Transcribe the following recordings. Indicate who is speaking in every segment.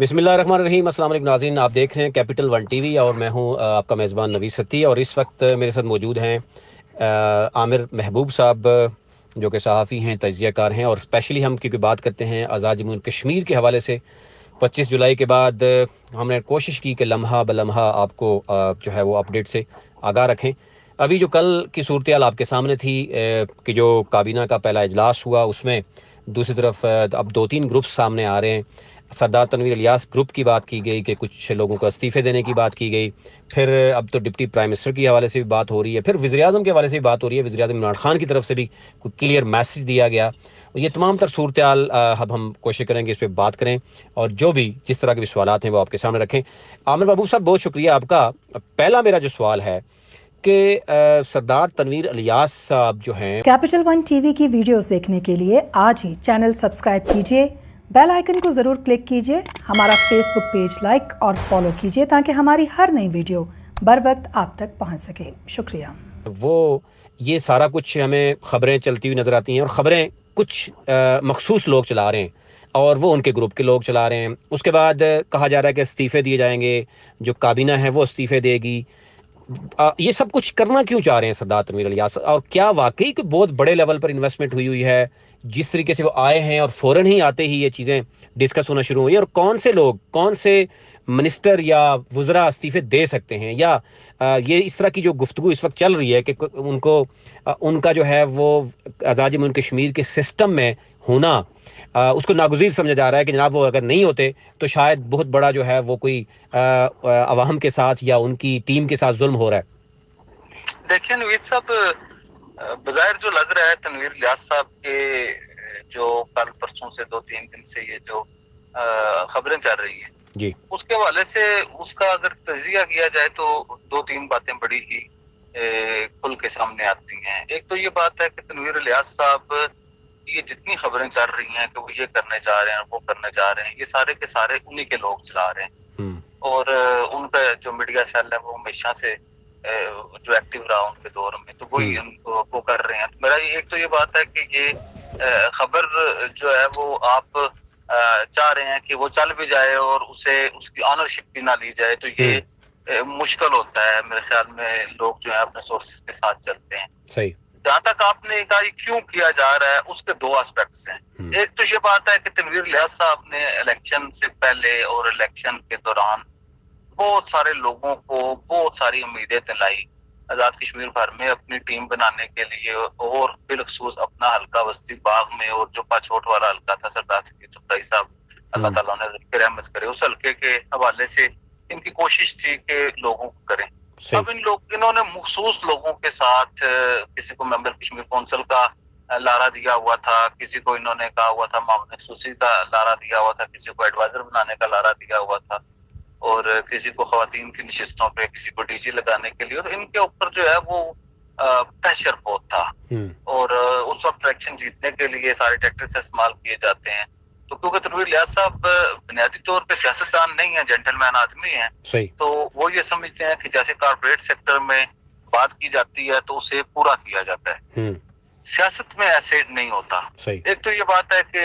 Speaker 1: बिस्मिल्लाहिर्रहमानिर्रहीम। अस्सलाम वालेकुम नाज़रीन, आप देख रहे हैं कैपिटल वन टीवी और मैं हूं आपका मेज़बान नवीस सत्ती। और इस वक्त मेरे साथ मौजूद हैं आमिर महबूब साहब, जो कि सहाफ़ी हैं, तज्ज़ियाकार हैं। और स्पेशली हम क्योंकि बात करते हैं आज़ाद जम्मू कश्मीर के हवाले से, 25 जुलाई के बाद हमने कोशिश की कि लम्हा ब लम्हा आपको जो है वो अपडेट से आगाह रखें। अभी जो कल की सूरत हाल आपके सामने थी कि जो काबीना का पहला इजलास हुआ, उसमें दूसरी तरफ अब 2-3 ग्रुप्स सामने आ रहे हैं। सरदार तनवीर इलियास ग्रुप की बात की गई कि कुछ लोगों को इस्तीफ़े देने की बात की गई। फिर अब तो डिप्टी प्राइम मिनिस्टर के हवाले से भी बात हो रही है, फिर वज़ीर-ए-आज़म के हवाले से भी बात हो रही है। वज़ीर-ए-आज़म इमरान खान की तरफ से भी कोई क्लियर मैसेज दिया गया। ये तमाम तर सूरत हाल अब हम कोशिश करेंगे इस पर बात करें और जो भी जिस तरह के भी सवालात हैं वो आपके सामने रखें। आमिर महबूब साहब, बहुत शुक्रिया आपका। पहला मेरा जो सवाल है कि सरदार तनवीर इलियास साहब जो हैं,
Speaker 2: कैपिटल वन टीवी की वीडियोस देखने के लिए आज ही चैनल सब्सक्राइब कीजिए, बेल आइकन को ज़रूर क्लिक कीजिए, हमारा फेसबुक पेज लाइक और फॉलो कीजिए ताकि हमारी हर नई वीडियो बर वक्त आप तक पहुंच सके। शुक्रिया।
Speaker 1: वो ये सारा कुछ हमें ख़बरें चलती हुई नज़र आती हैं और ख़बरें कुछ मखसूस लोग चला रहे हैं और वो उनके ग्रुप के लोग चला रहे हैं। उसके बाद कहा जा रहा है कि इस्तीफ़े दिए जाएंगे, जो काबीना है वो इस्तीफ़े देगी। ये सब कुछ करना क्यों चाह रहे हैं सरदार तनवीर इलियास? और क्या वाकई कोई बहुत बड़े लेवल पर इन्वेस्टमेंट हुई हुई है? जिस तरीके से वो आए हैं और फ़ौरन ही आते ही ये चीज़ें डिस्कस होना शुरू हुई, और कौन से लोग, कौन से मिनिस्टर या वज़रा इस्तीफ़े दे सकते हैं? या ये इस तरह की जो गुफ्तगू इस वक्त चल रही है कि उनको उनका जो है वो आज़ाद जम्मू कश्मीर के सिस्टम में होना उसको नागुज़ीर समझा जा रहा है कि जनाब वो अगर नहीं होते तो शायद बहुत बड़ा जो है वो कोई अवाम के साथ या उनकी टीम के साथ जुल्म हो रहा है।
Speaker 3: देखिए नवीद साहब, बज़ाहिर जो लग रहा है तनवीर इलियास साहब के जो कल परसों से 2-3 दिन से ये जो खबरें चल रही हैं
Speaker 1: जी,
Speaker 3: उसके हवाले से उसका अगर तजिया किया जाए तो 2-3 बातें बड़ी ही खुल के सामने आती हैं। एक तो ये बात है कि तनवीर इलियास साहब ये जितनी खबरें चल रही हैं कि वो ये करने जा रहे हैं, वो करने जा रहे हैं, ये सारे के सारे उन्हीं के लोग चला रहे हैं। और उनका जो मीडिया सेल है वो हमेशा से जो एक्टिव रहा उनके दौर में, तो वही वो कर रहे हैं। मेरा एक तो ये बात है कि ये खबर जो है वो आप चाह रहे हैं कि वो चल भी जाए और उसे उसकी ऑनरशिप भी ना ली जाए, तो ये मुश्किल होता है मेरे ख्याल में। लोग जो है अपने सोर्सेज के साथ चलते हैं।
Speaker 1: सही।
Speaker 3: जहां तक आपने कहा क्यों किया जा रहा है, उसके दो एस्पेक्ट्स हैं। एक तो ये बात है कि तनवीर इलियास साहब ने इलेक्शन से पहले और इलेक्शन के दौरान बहुत सारे लोगों को बहुत सारी उम्मीदें दिलाई आजाद कश्मीर भर में अपनी टीम बनाने के लिए, और बिलखसूस अपना हल्का बस्ती बाग में और जो पाछोट वाला हल्का था सरदार चुप्ताई साहब, अल्लाह ताला उन्हें रहमत करे, उस हल्के के हवाले से इनकी कोशिश थी कि लोगों को करें। अब इन्होंने मखसूस लोगों के साथ किसी को मेंबर कश्मीर काउंसिल का लारा दिया हुआ था, किसी को इन्होंने कहा हुआ था मामून खसूसी का लारा दिया हुआ था, किसी को एडवाइजर बनाने का लारा दिया हुआ था, और किसी को खवातीन की नशिस्तों पे, किसी को डीजी लगाने के लिए। और इनके ऊपर जो है वो प्रेशर बहुत था, और उस वक्त इलेक्शन जीतने के लिए सारे टैक्टिक्स इस्तेमाल किए जाते हैं। तो क्योंकि तनवीर इलियास साहब बुनियादी तौर पे सियासतदान नहीं है, जेंटलमैन आदमी हैं, तो वो ये समझते हैं कि जैसे कारपोरेट सेक्टर में बात की जाती है तो उसे पूरा किया जाता है, सियासत में ऐसे नहीं होता। एक तो ये बात है कि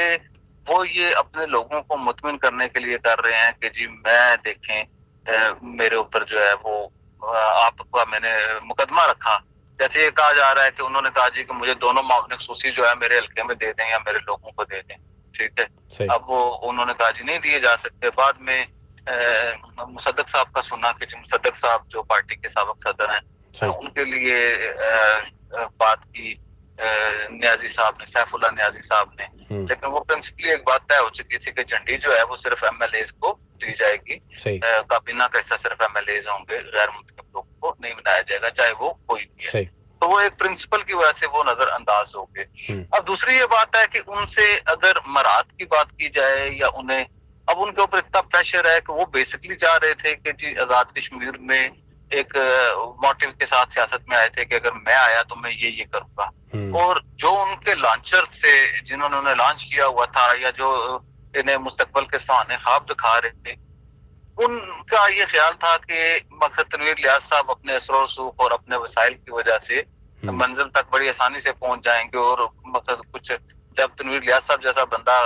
Speaker 3: वो ये अपने लोगों को मुतमिन करने के लिए कर रहे हैं कि जी मैं देखें मेरे ऊपर जो है वो आपका मैंने मुकदमा रखा। जैसे ये कहा जा रहा है कि उन्होंने कहा जी कि मुझे दोनों मामले खसूसी जो है मेरे हल्के में दे दें या मेरे लोगों को दे दें, ठीक है। अब वो उन्होंने कहा जी नहीं दिए जा सकते। बाद में मुसद्दक साहब का सुना कि मुसद्दक साहब जो पार्टी के साबिक सदर हैं, उनके लिए बात की न्याजी साहब ने, सैफुल्लाह न्याजी साहब ने, लेकिन वो प्रिंसिपली एक बात तय हो चुकी थी कि झंडी जो है वो सिर्फ एमएलएज को दी जाएगी, काबीना का हिस्सा सिर्फ एमएलएज होंगे, गैर मुंतखब लोगों को नहीं बनाया जाएगा, चाहे वो कोई भी है। तो वो एक प्रिंसिपल की वजह से वो नजरअंदाज हो गए। अब दूसरी ये बात है कि उनसे अगर मराद की बात की जाए या उन्हें अब उनके ऊपर इतना प्रेशर है कि वो बेसिकली चाह रहे थे कि जी आजाद कश्मीर में एक मोटिव के साथ सियासत में आए थे कि अगर मैं आया तो मैं ये करूंगा। और जो उनके लॉन्चर से जिन्होंने उन्हें लॉन्च किया हुआ था या जो इन्हें मुस्तकबल के सामने ख्वाब दिखा रहे थे, उनका ये ख्याल था कि मकसद तनवीर इलियास साहब अपने असर रसूख और अपने वसाइल की वजह से मंजिल तक बड़ी आसानी से पहुंच जाएंगे। और मकसद कुछ जब तनवीर इलियास साहब जैसा बंदा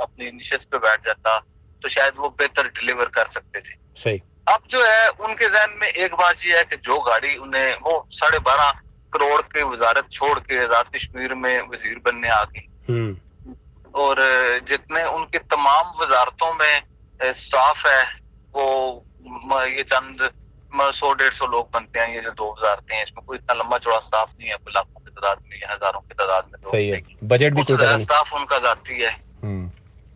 Speaker 3: अपनी निशिस्त पे बैठ जाता तो शायद वो बेहतर डिलीवर कर सकते थे।
Speaker 1: सही।
Speaker 3: अब जो है उनके जहन में एक बात ये है कि जो गाड़ी उन्हें वो 12.5 करोड़ के वजारत छोड़ के आजाद कश्मीर में वजीर बनने आ गई, और जितने उनके तमाम वजारतों में स्टाफ है वो ये चंद 100-150 लोग बनते हैं। ये जो 2 वजारतें हैं इसमें कोई इतना लंबा चौड़ा स्टाफ नहीं है, कोई लाखों की तादाद में या हजारों की तादाद में
Speaker 1: सही है, बजट भी कोई पता नहीं,
Speaker 3: स्टाफ उनका जाती है।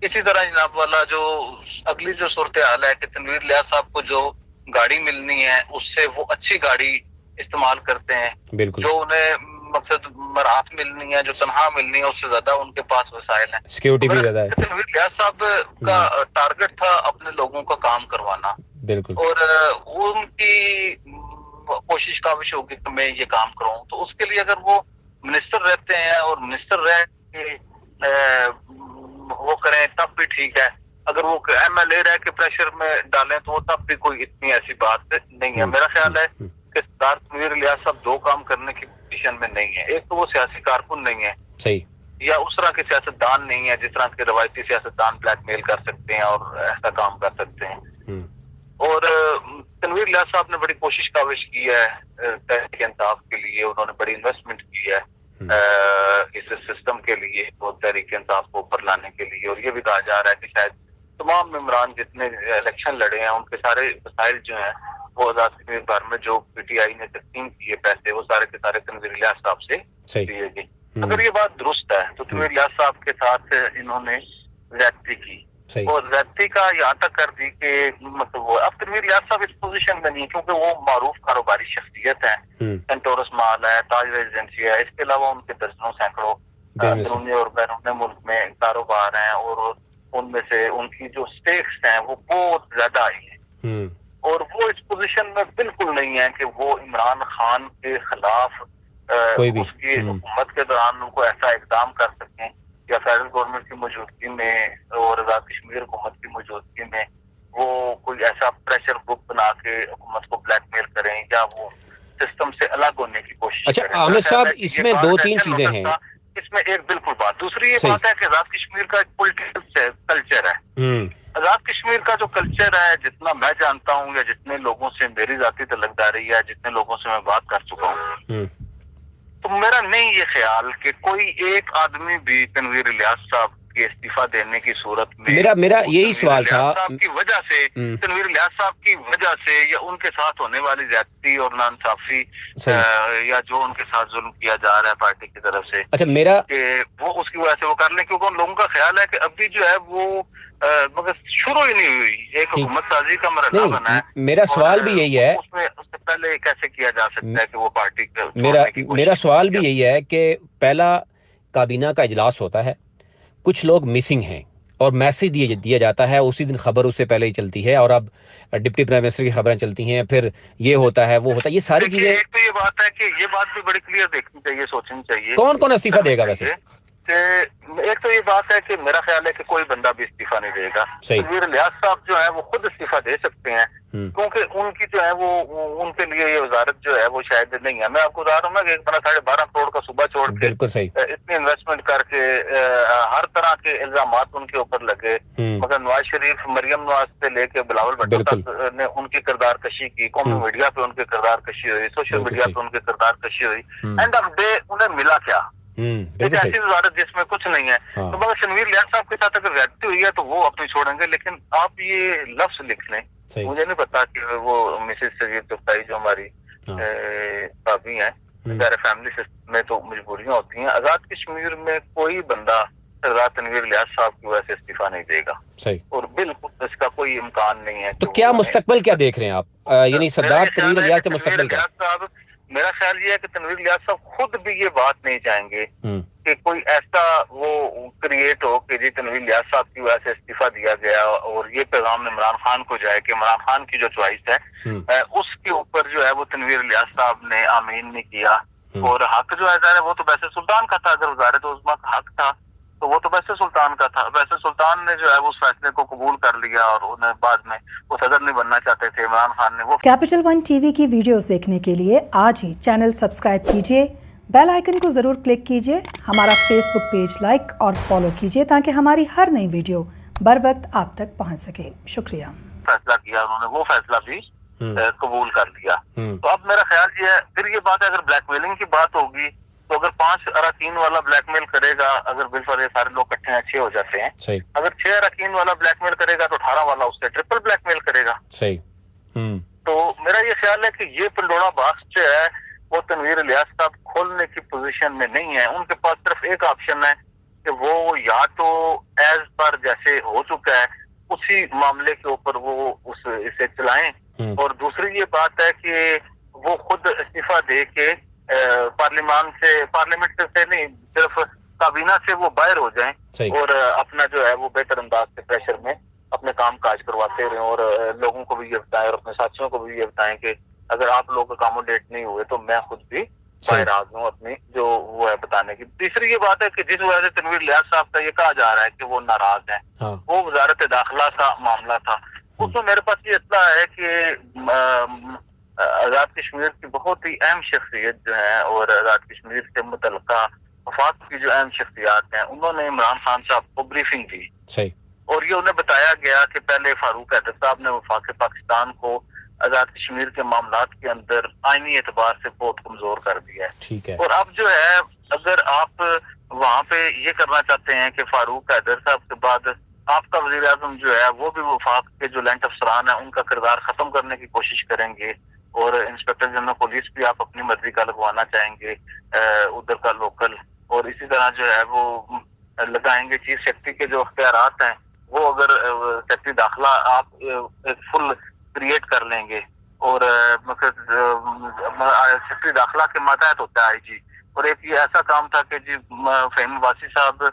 Speaker 3: इसी तरह जनाब वाला जो अगली जो सूरत हाल है कि तनवीर इलियास साहब को जो गाड़ी मिलनी है उससे वो अच्छी गाड़ी इस्तेमाल करते हैं, जो उन्हें मकसद मराहत मिलनी है, जो तनहा मिलनी है, उससे ज्यादा उनके पास वसाइल हैं,
Speaker 1: सिक्योरिटी भी ज्यादा है।
Speaker 3: तनवीर इलियास साहब का टारगेट था अपने लोगों का काम करवाना,
Speaker 1: बिल्कुल, और
Speaker 3: उनकी कोशिश काविश होगी कि मैं ये काम करूं, तो उसके लिए अगर वो मिनिस्टर रहते हैं और मिनिस्टर रह के वो करें तब भी ठीक है, अगर वो MLA रह के प्रेशर में डालें तो वो तब भी कोई इतनी ऐसी बात नहीं है। मेरा ख्याल है कि सरदार तनवीर इलियास साहब 2 काम करने की पोजीशन में नहीं है। एक तो वो सियासी कारकुन नहीं है,
Speaker 1: सही,
Speaker 3: या उस तरह के सियासतदान नहीं है जिस तरह के रवायती सियासतदान ब्लैकमेल कर सकते हैं और ऐसा काम कर सकते हैं। और तनवीर इलियास साहब ने बड़ी कोशिश काविश की है तहरीक इंसाफ के लिए, उन्होंने बड़ी इन्वेस्टमेंट की है इस सिस्टम के लिए और तहरीक इंसाफ को ऊपर लाने के लिए, और ये भी कहा जा रहा है कि शायद तमाम मेंबरान जितने इलेक्शन लड़े हैं उनके सारे वसाइल जो हैं वो आजाद कश्मीर भर में जो PTI ने तकसीम किए पैसे वो सारे के सारे तनवीर इलियास साहब से दिए गए। अगर ये बात दुरुस्त है तो तनवीर इलियास साहब के साथ इन्होंने ज्यादती की, और ज्यादती का यहाँ तक कर दी कि मतलब वो अब तनवीर इलियास साहब इस पोजीशन में नहीं है क्योंकि वो मारूफ कारोबारी शख्सियत है, सेंटोरस माल है, ताज रेजिडेंसी है, इसके अलावा उनके दर्जनों सैकड़ों अंदरूनी और बैरून मुल्क में कारोबार हैं, और उनमें से उनकी जो स्टेक्स हैं वो बहुत ज्यादा आई है, और वो इस पोजीशन में बिल्कुल नहीं है कि वो इमरान खान के खिलाफ उसकी हुकूमत के दौरान उनको ऐसा इकदाम कर सकें या फेडरल गवर्नमेंट की मौजूदगी में और आजाद कश्मीर हुकूमत की मौजूदगी में वो कोई ऐसा प्रेशर ग्रुप बना के हुकूमत को ब्लैकमेल करें या वो सिस्टम से अलग होने की कोशिश करें।
Speaker 1: अच्छा आमिर साहब, इसमें 2-3 चीजें हैं।
Speaker 3: इसमें एक बिल्कुल बात, दूसरी ये बात है कि आजाद कश्मीर का एक पॉलिटिकल कल्चर है। आजाद कश्मीर का जो कल्चर है, जितना मैं जानता हूँ या जितने लोगों से मेरी जाती तलकदारी है, जितने लोगों से मैं बात कर चुका हूँ, तो मेरा नहीं ये ख्याल कि कोई एक आदमी भी तनवीर इलियास साहब के इस्तीफा देने की सूरत में
Speaker 1: मेरा यही सवाल था
Speaker 3: की वजह से, तनवीर इलियास साहब की वजह से या उनके साथ होने वाली ज्यादती और नाइंसाफी या जो उनके साथ जुल्म किया जा रहा है पार्टी की तरफ से,
Speaker 1: अच्छा मेरा
Speaker 3: कि वो उसकी वजह से वो कर लें, क्योंकि उन लोगों का ख्याल है कि अभी जो है वो मगर शुरू ही नहीं हुई, एक हुकूमत साजी का मरहला बना है।
Speaker 1: मेरा सवाल भी यही है,
Speaker 3: उससे पहले कैसे किया जा सकता है कि वो पार्टी
Speaker 1: मेरा सवाल भी यही है कि पहला काबीना का इजलास होता है, कुछ लोग मिसिंग हैं और मैसेज दिया जाता है, उसी दिन खबर उससे पहले ही चलती है, और अब डिप्टी प्राइम मिनिस्टर की खबरें चलती हैं, फिर ये होता है वो होता है, ये सारी चीजें।
Speaker 3: एक तो ये बात है कि ये बात भी बड़ी क्लियर देखनी चाहिए, सोचनी चाहिए
Speaker 1: कौन कौन इस्तीफा देगा वैसे।
Speaker 3: एक तो ये बात है कि मेरा ख्याल है कि कोई बंदा भी इस्तीफा नहीं देगा। तनवीर इलियास साहब जो है वो खुद इस्तीफा दे सकते हैं, क्योंकि उनकी जो है वो उनके लिए ये वजारत जो है वो शायद नहीं है। मैं आपको बता रहा हूँ कि एक बड़ा 12.5 करोड़ का सूबा छोड़ के इतनी इन्वेस्टमेंट करके हर तरह के इल्जामात उनके ऊपर लगे, मगर नवाज शरीफ, मरियम नवाज से लेके बिलावल भुट्टो तक ने उनकी किरदार कशी की, कौमी मीडिया पे उनकी किरदार कशी हुई, सोशल मीडिया पे उनकी किरदार कशी हुई, एंड ऑफ डे उन्हें मिला क्या, ऐसी वजारत जिसमें कुछ नहीं है। तो मगर तनवीर इलियास साहब के साथ अगर ज्यादती हुई है तो वो अपनी छोड़ेंगे, लेकिन आप ये लफ्ज लिख लें, मुझे नहीं पता कि वो मिसेज सजीद चुगताई जो हमारी भाभी हैं, बेचारे फैमिली सिस्टम में तो मजबूरियां होती हैं, आजाद कश्मीर में कोई बंदा सरदार तनवीर इलियास साहब की वजह से इस्तीफा नहीं देगा, और बिल्कुल इसका कोई इम्कान नहीं है।
Speaker 1: तो क्या मुस्तकबिल क्या देख रहे हैं आप, यानी सरदार तनवीर इलियास का मुस्तकबिल क्या?
Speaker 3: मेरा ख्याल ये है कि तनवीर इलियास साहब खुद भी ये बात नहीं चाहेंगे कि कोई ऐसा वो क्रिएट हो कि जी तनवीर इलियास साहब की वजह से इस्तीफा दिया गया और ये पैगाम इमरान खान को जाए कि इमरान खान की जो च्वाइस है उसके ऊपर जो है वो तनवीर इलियास साहब ने आमीन नहीं किया, और हक जो है वो तो वैसे सुल्तान का था, अगर वज़ारत उज़्मा का हक था तो वो तो वैसे सुल्तान का था, वैसे सुल्तान ने जो है वो फैसले को कबूल कर लिया और उन्हें बाद में वो सदर नहीं बनना चाहते थे इमरान खान ने। वो
Speaker 2: कैपिटल वन टीवी की वीडियोस देखने के लिए आज ही चैनल सब्सक्राइब कीजिए, बेल आइकन को जरूर क्लिक कीजिए, हमारा फेसबुक पेज लाइक और फॉलो कीजिए ताकि हमारी हर नई वीडियो बर वक्त आप तक पहुंच सके। शुक्रिया।
Speaker 3: फैसला किया उन्होंने, वो फैसला भी कबूल कर लिया। तो अब मेरा ख्याल ये है, फिर ये बात है, अगर ब्लैकमेलिंग की बात होगी तो अगर 5 अरकान वाला ब्लैकमेल करेगा, अगर बिलफर ये सारे लोग इकट्ठे हैं 6 हो जाते हैं,
Speaker 1: सही।
Speaker 3: अगर 6 अरकान वाला ब्लैकमेल करेगा तो 18 वाला उससे ट्रिपल ब्लैकमेल करेगा।
Speaker 1: सही।
Speaker 3: तो मेरा ये ख्याल है कि ये पंडोरा बॉक्स जो है वो तनवीर इलियास साहब खोलने की पोजीशन में नहीं है। उनके पास सिर्फ एक ऑप्शन है कि वो या तो एज पर जैसे हो चुका है उसी मामले के ऊपर वो इसे चलाएं, और दूसरी ये बात है कि वो खुद इस्तीफा दे के पार्लियामेंट से नहीं, सिर्फ काबीना से वो बाहर हो जाएं और अपना जो है वो बेहतर अंदाज से प्रेशर में अपने काम काज करवाते रहें, और लोगों को भी ये बताएं और अपने साथियों को भी ये बताएं कि अगर आप लोग अकोमोडेट नहीं हुए तो मैं खुद भी बाहर आ गया अपनी जो वो है बताने की। तीसरी ये बात है कि जिस वजह से तनवीर इलियास साहब का ये कहा जा रहा है कि वो नाराज हैं, वो वजारत दाखिला का मामला था। उसमें मेरे पास ये इत्तला है कि आजाद कश्मीर की बहुत ही अहम शख्सियत जो है और आजाद कश्मीर से मुतल्लिका वफाक की जो अहम शख्सियात हैं, उन्होंने इमरान खान साहब को ब्रीफिंग दी और ये उन्हें बताया गया कि पहले फारूक हैदर साहब ने वफाक पाकिस्तान को आजाद कश्मीर के मामलात के अंदर आईनी एतबार से बहुत कमजोर कर दिया है। और अब जो है अगर आप वहाँ पे ये करना चाहते हैं कि फारूक हैदर साहब के बाद आपका वजीर आजम जो है वो भी वफाक के जो लेंट अफसरान है उनका किरदार खत्म करने की कोशिश करेंगे, और इंस्पेक्टर जनरल पुलिस भी आप अपनी मर्जी का लगवाना चाहेंगे उधर का लोकल, और इसी तरह जो है वो लगाएंगे चीफ सेक्रेटरी के जो अख्तियारात हैं वो अगर सेक्रेटरी दाखिला आप फुल क्रिएट कर लेंगे, और सेक्रेटरी दाखिला के मातहत होता है आईजी, और एक ये ऐसा काम था कि जी फहीम वासी साहब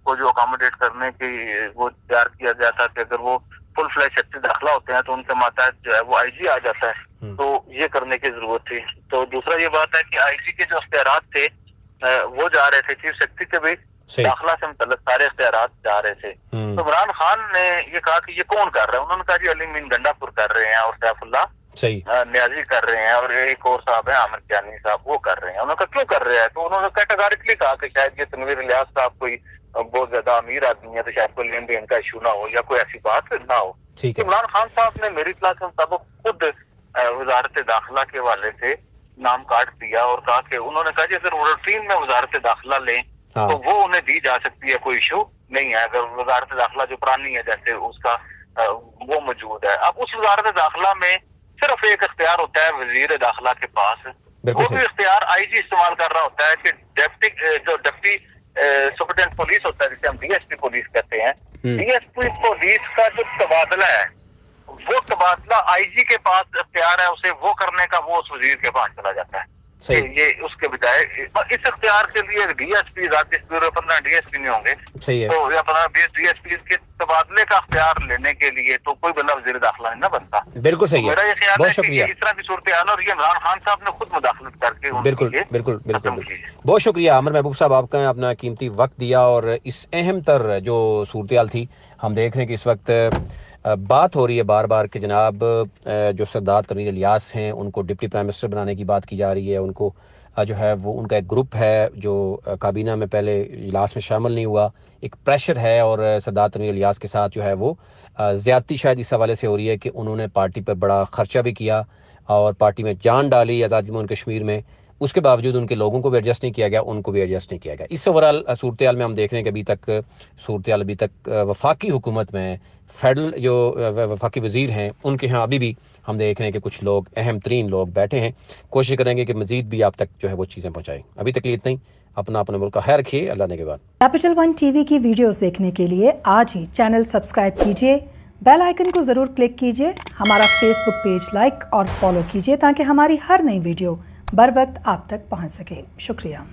Speaker 3: को जो अकोमोडेट करने की वो तैयार किया गया था कि अगर वो फुल फ्लैश सेक्रेटरी दाखिला होते हैं तो उनके मातहत जो है वो आईजी आ जाता है, तो ये करने की जरूरत थी। तो दूसरा ये बात है कि आईजी के जो अख्तियारात थे वो जा रहे थे, चीफ सेक्रेटरी के भी दाखिला से मुतल्लिक सारे अख्तियारात जा रहे थे। तो इमरान खान ने ये कहा कि ये कौन कर रहा है, उन्होंने कहा जी अली मीन गंडापुर कर रहे हैं और सैफुल्लाह न्याजी कर रहे हैं और एक और साहब है आमिर जानी साहब वो कर रहे हैं। उन्होंने कहा क्यों कर रहे हैं, तो उन्होंने कैटेगोरिकली कहा कि शायद ये तनवीर इलियास साहब कोई बहुत ज्यादा अमीर आदमी है तो शायद कोई लेन देन का इशू ना हो या कोई ऐसी बात ना हो। इमरान खान साहब ने मेरी इत्तला के मुताबिक खुद वजारत दाखिला के वाले से नाम काट दिया और कहा कि उन्होंने कहा अगर वो रूटीन में वजारत दाखिला लें तो वो उन्हें दी जा सकती है, कोई इशू नहीं है। अगर वजारत दाखिला जो पुरानी है जैसे उसका वो मौजूद है, अब उस वजारत दाखिला में सिर्फ एक इख्तियार होता है वजीर दाखिला के पास, वो भी इख्तियार आईजी इस्तेमाल कर रहा होता है कि डिप्टी सुपरिटेंडेंट पुलिस होता है जिसे हम डीएसपी पुलिस कहते हैं, डीएसपी पुलिस का जो तबादला है वो तबादला आईजी के पास इख्तियार है, उसे वो करने का वो उस वजीर के पास चला जाता है। ये उसके बजाय इस इख्तियार के लिए डीएसपी 15 डीएसपी नहीं होंगे तो या 15-20 डीएसपी के तबादले का इख्तियार लेने के लिए तो कोई बंदा वजीर दाखिला नहीं ना बनता।
Speaker 1: बिल्कुल सही है,
Speaker 3: मेरा ये ख्याल है
Speaker 1: शुक्रिया।
Speaker 3: कि इस तरह की सूरत हाल और ये इमरान खान साहब ने खुद मुदाखलत करके
Speaker 1: बिल्कुल बहुत शुक्रिया आमिर महबूब साहब, आपका अपना कीमती वक्त दिया और इस अहम तर जो सूरत हाल थी हम देख रहे हैं कि इस वक्त बात हो रही है बार बार कि जनाब जो सरदार तनवीर इलियास हैं उनको डिप्टी प्राइम मिनिस्टर बनाने की बात की जा रही है। उनको जो है वो उनका एक ग्रुप है जो काबीना में पहले इजलास में शामिल नहीं हुआ, एक प्रेशर है और सरदार तनवीर इलियास के साथ जो है वो ज़्यादती शायद इस हवाले से हो रही है कि उन्होंने पार्टी पर बड़ा ख़र्चा भी किया और पार्टी में जान डाली आज़ादी जम्मू कश्मीर में, उसके बावजूद उनके लोगों को भी एडजस्ट नहीं किया गया, उनको भी एडजस्ट नहीं किया गया। इस ओवरऑल सूरत हाल में हम देख रहे हैं कि अभी तक सूरत हाल अभी तक वफाकी हुकूमत में फेडरल जो वफाकी वज़ीर हैं उनके यहाँ अभी भी हम देख रहे हैं कि कुछ लोग अहम तरीन लोग बैठे हैं, कोशिश करेंगे कि मज़ीद भी आप तक जो है वो चीज़ें पहुँचाएँ। अभी तक लिए इतना ही, अपना मुल्क का खैर रखिए, अल्लाह ने के बाद।
Speaker 2: कैपिटल वन टीवी की वीडियोस देखने के लिए आज ही चैनल सब्सक्राइब कीजिए, बेल आइकन को ज़रूर क्लिक कीजिए, हमारा फेसबुक पेज लाइक और फॉलो कीजिए ताकि हमारी हर नई वीडियो बर वक्त आप तक पहुंच सके। शुक्रिया।